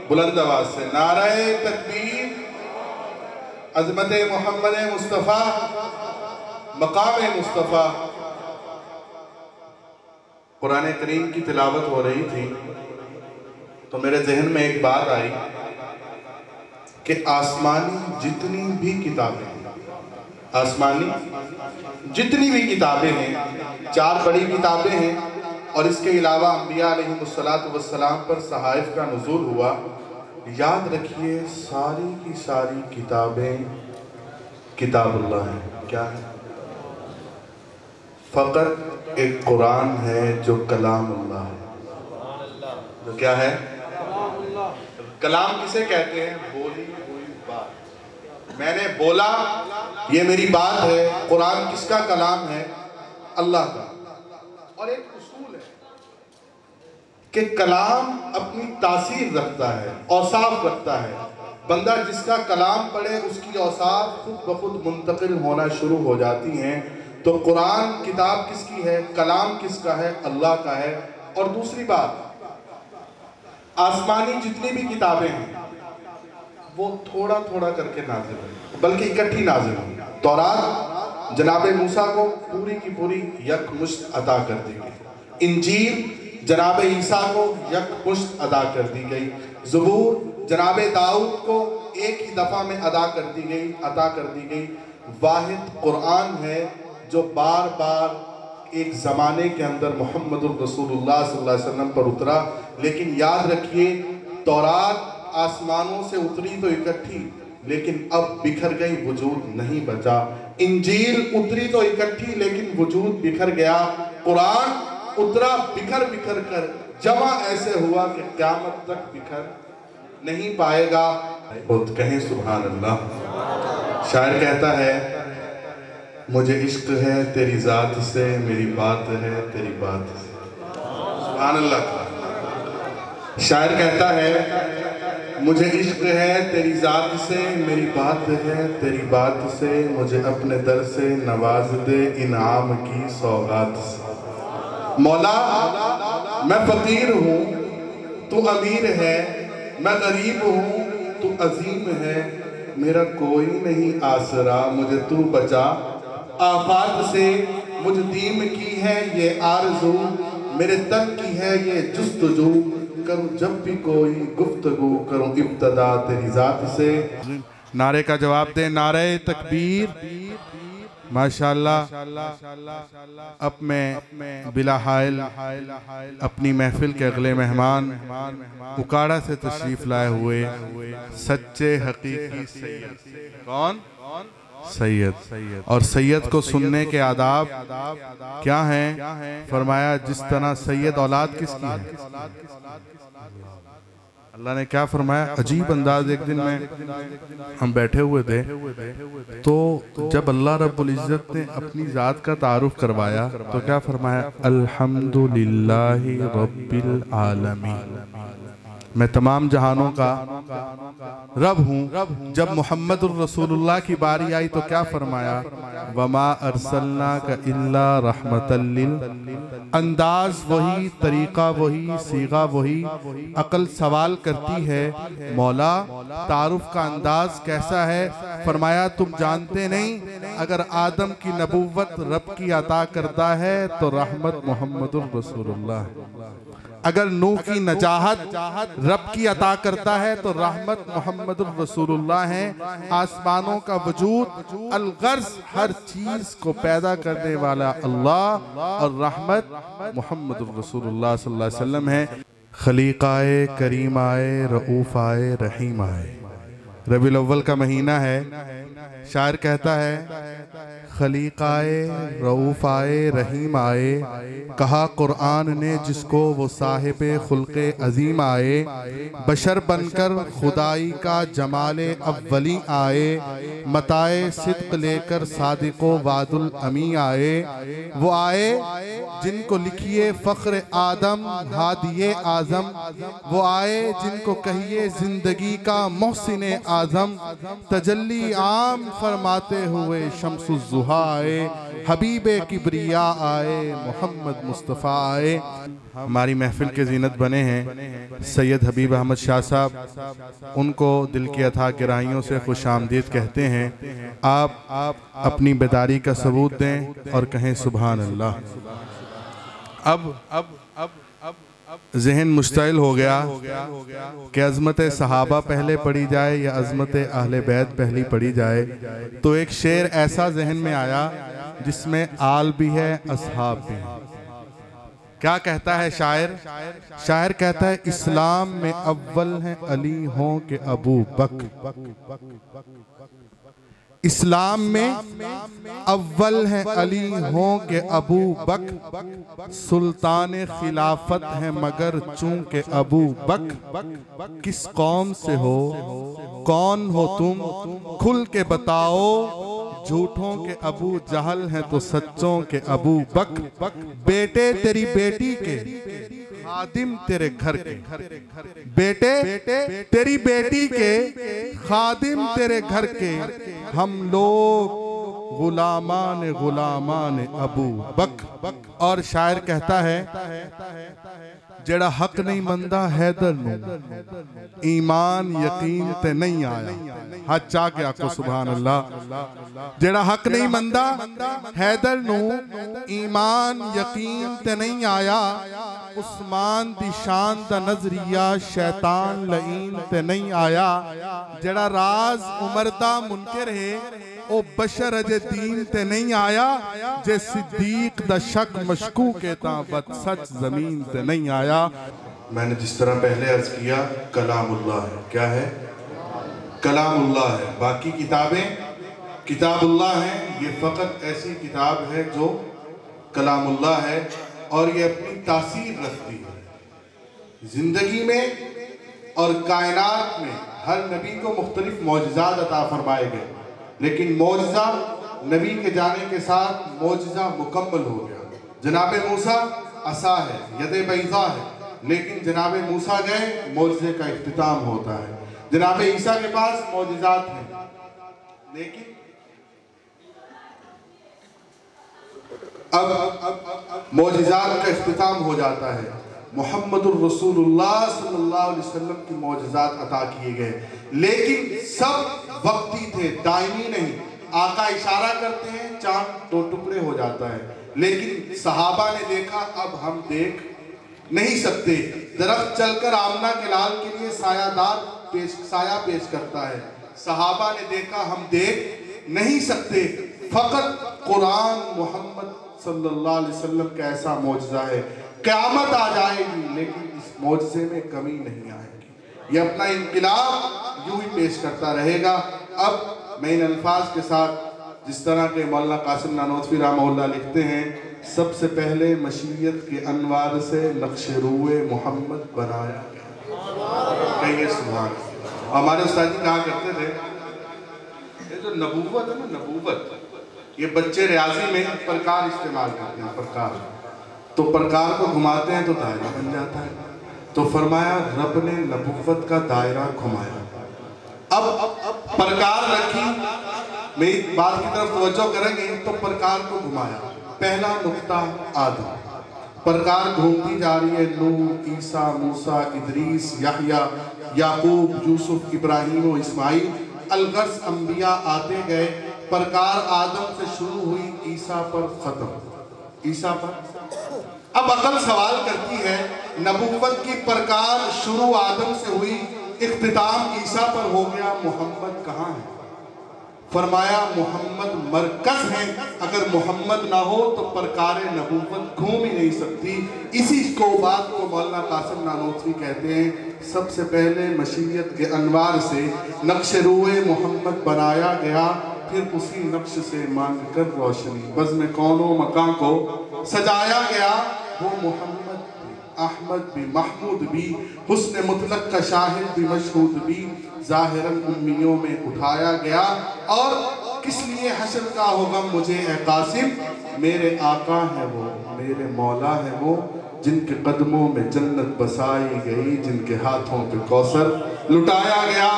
بلند آواز سے نعرہ تکبیر، عظمت محمد مصطفیٰ، مقام مصطفیٰ۔ قرآن کریم کی تلاوت ہو رہی تھی تو میرے ذہن میں ایک بات آئی کہ آسمانی جتنی بھی کتابیں ہیں، آسمانی جتنی بھی کتابیں ہیں، 4 بڑی کتابیں ہیں اور اس کے علاوہ انبیاء علیہ السلام پر صحائف کا نزول ہوا، یاد رکھیے ساری کی ساری کتابیں کتاب اللہ ہیں۔ کیا ہے؟ فقط ایک قرآن ہے جو کلام اللہ ہے۔ جو کیا ہے؟ کلام کسے کہتے ہیں؟ بولی ہوئی بات۔ میں نے بولا، یہ میری بات ہے۔ قرآن کس کا کلام ہے؟ اللہ کا۔ اور ایک اصول ہے کہ کلام اپنی تاثیر رکھتا ہے، اوصاف رکھتا ہے۔ بندہ جس کا کلام پڑھے اس کی اوصاف خود بخود منتقل ہونا شروع ہو جاتی ہیں۔ تو قرآن کتاب کس کی ہے؟ کلام کس کا ہے؟ اللہ کا ہے۔ اور دوسری بات، آسمانی جتنی بھی کتابیں ہیں وہ تھوڑا تھوڑا کر کے نازل ہیں، بلکہ اکٹھی نازل ہیں۔ تورات جناب موسیٰ کو پوری کی پوری یک مشت عطا کر دی گئی، انجیل جناب عیسیٰ کو یک مشت عطا کر دی گئی، زبور جناب داؤد کو ایک ہی دفعہ میں عطا کر دی گئی۔ واحد قرآن ہے جو بار بار ایک زمانے کے اندر محمد الرسول اللہ صلی اللہ علیہ وسلم پر اترا۔ لیکن یاد رکھیے تورات آسمانوں سے اتری تو اکٹھی، لیکن اب بکھر گئی، وجود نہیں بچا۔ انجیل اتری تو اکٹھی لیکن وجود بکھر گیا۔ قرآن اترا بکھر بکھر کر، جمع ایسے ہوا کہ قیامت تک بکھر نہیں پائے گا۔ خود کہیں سبحان اللہ۔ شاعر کہتا ہے مجھے عشق ہے تیری ذات سے، میری بات ہے تیری بات سے۔ سبحان اللہ۔ شاعر کہتا ہے مجھے عشق ہے تیری ذات سے، میری بات ہے تیری بات سے، مجھے اپنے در سے نواز دے انعام کی سوغات سے۔ مولا میں فقیر ہوں تو امیر ہے، میں غریب ہوں تو عظیم ہے، میرا کوئی نہیں آسرا، مجھے تو بچا آفات سے۔ مجھ دیم کی ہے یہ آرزو، میرے تن کی ہے یہ جستجو، کروں جب بھی کوئی گفتگو، کروں ابتدا تیری ذات سے۔ نعرے کا جواب دیں، نعرہ تکبیر۔ ماشاءاللہ۔ اب میں بلا حائل اپنی محفل کے اگلے مہمان اکاڑا سے تشریف لائے ہوئے سچے حقیقی سید۔ کون؟ سید۔ اور سید کو سننے کے آداب کیا ہیں؟ فرمایا جس طرح سید اولاد کس کی ہے؟ اللہ نے کیا فرمایا؟ عجیب انداز۔ ایک دن میں ہم بیٹھے ہوئے تھے تو جب اللہ رب العزت نے اپنی ذات کا تعارف کروایا تو کیا فرمایا؟ الحمدللہ رب العالمین، میں تمام جہانوں کا رب ہوں۔ جب محمد الرسول اللہ کی باری آئی تو کیا فرمایا؟ وما ارسلناک الا رحمتا انداز وہی، طریقہ وہی، صیغہ وہی۔ عقل سوال کرتی ہے مولا تعارف کا انداز کیسا ہے؟ فرمایا تم جانتے نہیں، اگر آدم کی نبوت رب کی عطا کرتا ہے تو رحمت محمد الرسول اللہ، اگر نوح کی نجاحت رب کی عطا کرتا ہے تو رحمت محمد الرسول اللہ ہے۔ آسمانوں کا وجود الغرض ہر چیز کو پیدا کرنے والا اللہ، اور رحمت محمد الرسول اللہ صلی اللہ علیہ وسلم ہے۔ خلیق آئے، کریم آئے، رؤوف آئے، رحیم آئے۔ ربیع الاول کا مہینہ ہے۔ شاعر کہتا ہے خلیق آئے، رؤوف آئے، رحیم آئے، کہا قرآن نے جس کو وہ صاحب خلق عظیم آئے، بشر بن کر خدائی کا جمال اولی آئے، متاع صدق لے کر صادق و وعد الامی آئے، وہ آئے جن کو لکھیے فخر آدم ہادی اعظم، وہ آئے جن کو کہیے زندگی کا محسن اعظم، تجلی عام فرماتے ہوئے شمس الضحیٰ آئے، حبیب کبریا آئے، محمد مصطفیٰ آئے۔ ہماری محفل کے زینت بنے ہیں سید حبیب احمد شاہ صاحب، ان کو دل کی اتھاہ گہرائیوں سے خوش آمدید کہتے ہیں۔ آپ اپنی بیداری کا ثبوت دیں اور کہیں سبحان اللہ۔ اب ذہن مشتعل ہو گیا کہ عظمت صحابہ پہلے پڑھی جائے یا عظمت اہل بیت پہلی پڑھی جائے، تو ایک شعر ایسا ذہن میں آیا جس میں آل بھی ہے اصحاب بھی ہے۔ کیا کہتا ہے شاعر؟ شاعر کہتا ہے اسلام میں اول ہیں علی ہوں کہ ابو بکر، اسلام میں اول ہیں علی ہوں کہ ابو بکر، سلطان خلافت ہیں مگر چونکہ ابو بکر، کس قوم سے ہو کون ہو تم کھل کے بتاؤ، جھوٹوں کے ابو جہل ہیں تو سچوں کے ابو بکر، بیٹے تیری بیٹی کے خادم تیرے گھر کے، بیٹے تیری بیٹی کے خادم تیرے گھر کے، ہم لوگ غلامان ابو بکر۔ اور شاعر کہتا ہے جڑا حق نہیں مندہ حیدر نو ایمان یقین تے نہیں آیا، ہاتھ چاہ کے آکو سبحان اللہ۔ جڑا حق نہیں مندہ حیدر نو ایمان یقین تے نہیں آیا، عثمان دی شان دا نظریہ شیطان لعین تے نہیں آیا، جڑا راز عمر دا منکر ہے او بشر اجے دین تے نہیں آیا، جے صدیق دا شک مشکوک تا بد سچ زمین تے نہیں آیا۔ میں نے جس طرح پہلے عرض کیا کلام اللہ ہے، کیا ہے؟ کلام اللہ ہے۔ باقی کتابیں کتاب اللہ ہیں، یہ فقط ایسی کتاب ہے جو کلام اللہ ہے اور یہ اپنی تاثیر رکھتی ہے زندگی میں اور کائنات میں۔ ہر نبی کو مختلف معجزات عطا فرمائے گئے، لیکن معجزہ نبی کے جانے کے ساتھ معجزہ مکمل ہو گیا۔ جناب موسیٰ عصا ہے، ید بیضا ہے، لیکن جناب موسیٰ گئے معجزے کا اختتام ہوتا ہے۔ جناب عیسیٰ کے پاس معجزات ہیں، لیکن اب معجزات کا اختتام ہو جاتا ہے۔ محمد الرسول اللہ صلی اللہ علیہ وسلم کی معجزات عطا کیے گئے، لیکن سب وقتی تھے، دائمی نہیں۔ آقا اشارہ کرتے ہیں چاند دو ٹکڑے ہو جاتا ہے، لیکن صحابہ نے دیکھا اب ہم دیکھ نہیں سکتے۔ درخت چل کر آمنہ کے لال کے لیے سایہ پیش کرتا ہے، صحابہ نے دیکھا ہم دیکھ نہیں سکتے۔ فقط قرآن محمد صلی اللہ علیہ وسلم کا ایسا معجزہ ہے، قیامت آ جائے گی لیکن اس معجزے میں کمی نہیں آئے گی، یہ اپنا انقلاب یوں ہی پیش کرتا رہے گا۔ اب میں ان الفاظ کے ساتھ جس طرح کے مولانا قاسم نانوتوی رحمہ اللہ لکھتے ہیں، سب سے پہلے مشیت کے انوار سے نقش روئے محمد بنایا گیا۔ کہیے سبحان اللہ۔ ہمارے استاد جی کہا کرتے تھے یہ جو نبوت ہے نا، نبوت یہ بچے ریاضی میں پرکار استعمال کرتے ہیں، پرکار، تو پرکار کو گھماتے ہیں تو دائرہ بن جاتا ہے، تو فرمایا رب نے نبوت کا دائرہ گھمایا۔ اب پرکار رکھی، میری بات کی طرف توجہ کریں گے تو پرکار کو گھمایا۔ پہلا نقطہ آدم، پرکار گھومتی جا رہی ہے، نوح، عیسیٰ، موسیٰ، ادریس، یحییٰ، یعقوب، یوسف، ابراہیم و اسماعیل، الغرض انبیاء آتے گئے۔ پرکار آدم سے شروع ہوئی، عیسیٰ پر ختم، عیسیٰ پر۔ اب عقل سوال کرتی ہے نبوت کی پرکار شروع آدم سے ہوئی، اختتام عیسیٰ پر ہو گیا، محمد کہاں ہے؟ فرمایا محمد مرکز ہیں، اگر محمد نہ ہو تو پرکار نبوت گھوم ہی نہیں سکتی۔ اسی کو بات کو مولانا قاسم نانوتوی کہتے ہیں، سب سے پہلے مشیت کے انوار سے نقش روئے محمد بنایا گیا، پھر اسی نقش سے مانگ کر روشنی بزم کون و مکان کو سجایا گیا۔ وہ محمد بھی، احمد بھی، محمود بھی، حسن مطلق کا شاہد بھی، مشہود بھی، ظاہراً امیوں میں اٹھایا گیا۔ اور کس لیے حشر کا ہو غم مجھے اے قاسم، میرے آقا ہے وہ، میرے مولا ہے وہ، جن کے قدموں میں جنت بسائی گئی، جن کے ہاتھوں پہ کوثر لٹایا گیا۔